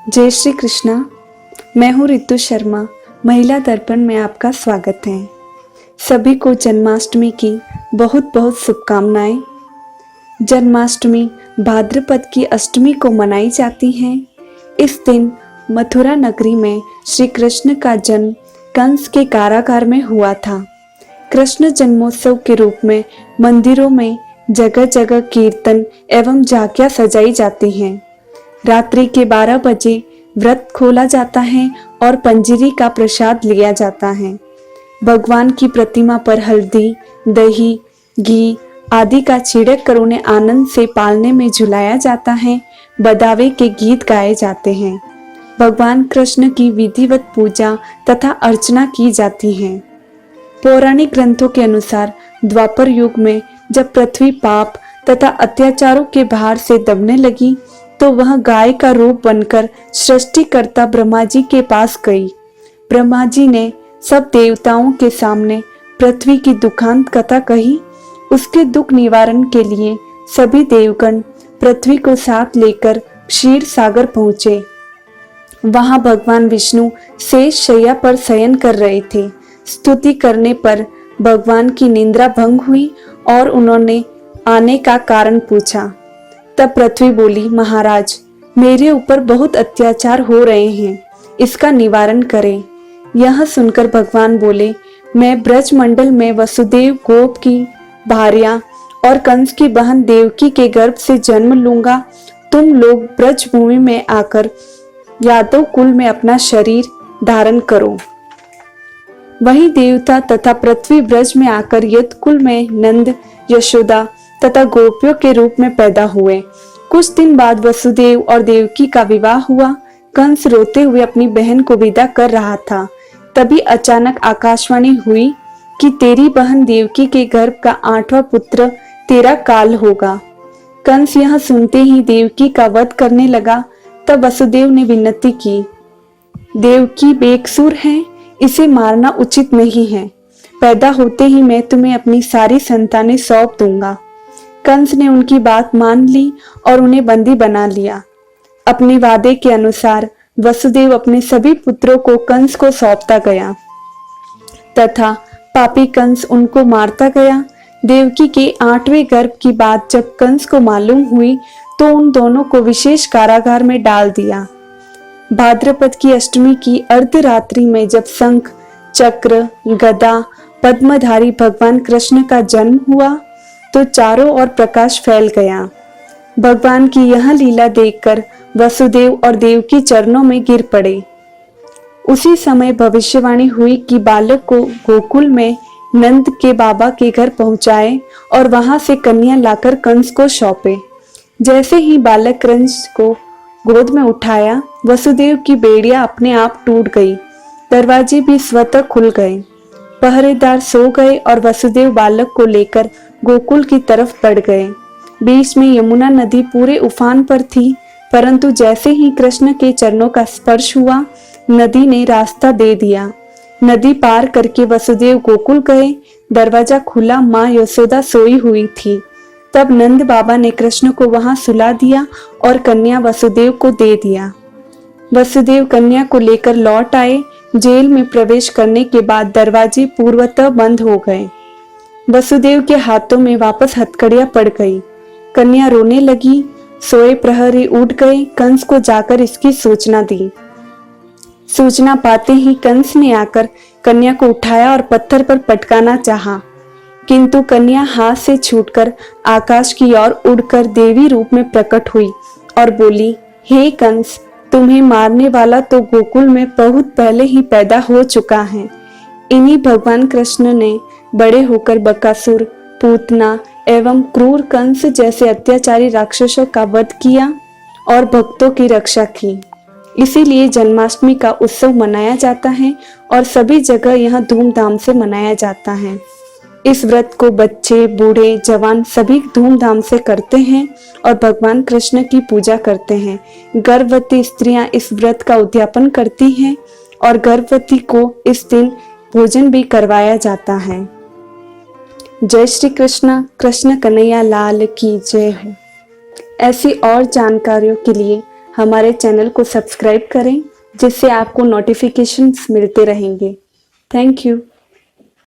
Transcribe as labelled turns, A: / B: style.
A: जय श्री कृष्णा। मैं हूँ रितु शर्मा। महिला दर्पण में आपका स्वागत है। सभी को जन्माष्टमी की बहुत बहुत शुभकामनाएं। जन्माष्टमी भाद्रपद की अष्टमी को मनाई जाती है। इस दिन मथुरा नगरी में श्री कृष्ण का जन्म कंस के कारागार में हुआ था। कृष्ण जन्मोत्सव के रूप में मंदिरों में जगह जगह कीर्तन एवं झांकियां सजाई जाती हैं। रात्रि के 12 बजे व्रत खोला जाता है और पंजीरी का प्रसाद लिया जाता है। भगवान की प्रतिमा पर हल्दी, दही, घी आदि का छिड़क कर उन्हें आनंद से पालने में झुलाया जाता है। बदावे के गीत गाए जाते हैं। भगवान कृष्ण की विधिवत पूजा तथा अर्चना की जाती है। पौराणिक ग्रंथों के अनुसार द्वापर युग में जब पृथ्वी पाप तथा अत्याचारों के भार से दबने लगी तो वह गाय का रूप बनकर सृष्टिकर्ता ब्रह्मा जी के पास गई। ब्रह्मा जी ने सब देवताओं के सामने पृथ्वी की दुखांत कथा कही। उसके दुख निवारण के लिए सभी देवगण पृथ्वी को साथ लेकर क्षीर सागर पहुंचे। वहां भगवान विष्णु शेष शैया पर शयन कर रहे थे। स्तुति करने पर भगवान की निंद्रा भंग हुई और उन्होंने आने का कारण पूछा। तब पृथ्वी बोली, महाराज, मेरे ऊपर बहुत अत्याचार हो रहे हैं, इसका निवारण करें। यह सुनकर भगवान बोले, मैं ब्रजमंडल में वसुदेव गोप की भार्या और कंस की बहन देवकी के गर्भ से जन्म लूंगा। तुम लोग ब्रज भूमि में आकर यादव कुल में अपना शरीर धारण करो। वही देवता तथा पृथ्वी ब्रज में आकर यद कुल में नंद, यशोदा तथा गोपियों के रूप में पैदा हुए। कुछ दिन बाद वसुदेव और देवकी का विवाह हुआ। कंस रोते हुए अपनी बहन को विदा कर रहा था। तभी अचानक आकाशवाणी हुई कि तेरी बहन देवकी के गर्भ का 8वां पुत्र तेरा काल होगा। कंस यह सुनते ही देवकी का वध करने लगा। तब वसुदेव ने विनती की, देवकी बेकसूर है, इसे मारना उचित नहीं है। पैदा होते ही मैं तुम्हें अपनी सारी संतानें सौंप दूंगा। कंस ने उनकी बात मान ली और उन्हें बंदी बना लिया। अपने वादे के अनुसार वसुदेव अपने सभी पुत्रों को कंस को सौंपता गया तथा पापी कंस उनको मारता गया। देवकी के 8वें गर्भ की बात जब कंस को मालूम हुई तो उन दोनों को विशेष कारागार में डाल दिया। भाद्रपद की अष्टमी की अर्धरात्रि में जब शंख, चक्र, गदा, पद्मधारी भगवान कृष्ण का जन्म हुआ तो चारों ओर प्रकाश फैल गया। भगवान की यह लीला देखकर वसुदेव और देवकी चरणों में गिर पड़े। उसी समय भविष्यवाणी हुई कि बालक को गोकुल में नंद के बाबा के घर पहुंचाए और वहां से कन्या लाकर कंस को सौंपे। जैसे ही बालक कंस को गोद में उठाया, वसुदेव की बेड़ियां अपने आप टूट गई। दरवाजे भी स्वतः खुल गए। पहरेदार सो गए और वसुदेव बालक को लेकर गोकुल की तरफ बढ़ गए। बीच में यमुना नदी पूरे उफान पर थी, परंतु जैसे ही कृष्ण के चरणों का स्पर्श हुआ, नदी ने रास्ता दे दिया। नदी पार करके वसुदेव गोकुल गए। दरवाजा खुला, माँ यशोदा सोई हुई थी। तब नंद बाबा ने कृष्ण को वहां सुला दिया और कन्या वसुदेव को दे दिया। वसुदेव कन्या को लेकर लौट आए। जेल में प्रवेश करने के बाद दरवाजे पूर्वतः बंद हो गए। वसुदेव के हाथों में वापस हथकड़ियां पड़ गई। कन्या रोने लगी। सोए प्रहरी उठ गए। कंस को जाकर इसकी सूचना दी। सूचना पाते ही कंस ने आकर कन्या को उठाया और पत्थर पर पटकाना चाहा, किंतु कन्या हाथ से छूटकर आकाश की ओर उड़कर देवी रूप में प्रकट हुई और बोली, हे कंस, तुम्हें मारने वाला तो गोकुल में बहुत पहले ही पैदा हो चुका है। इन्हीं भगवान कृष्ण ने बड़े होकर बकासुर, पूतना एवं क्रूर कंस जैसे अत्याचारी राक्षसों का वध किया और भक्तों की रक्षा की। इसीलिए जन्माष्टमी का उत्सव मनाया जाता है और सभी जगह यह धूमधाम से मनाया जाता है। इस व्रत को बच्चे, बूढ़े, जवान सभी धूमधाम से करते हैं और भगवान कृष्ण की पूजा करते हैं। गर्भवती स्त्रियां इस व्रत का उद्यापन करती हैं और गर्भवती को इस दिन भोजन भी करवाया जाता है। जय श्री कृष्ण। कृष्ण कन्हैया लाल की जय हो। ऐसी और जानकारियों के लिए हमारे चैनल को सब्सक्राइब करें जिससे आपको नोटिफिकेशंस मिलते रहेंगे। Thank you.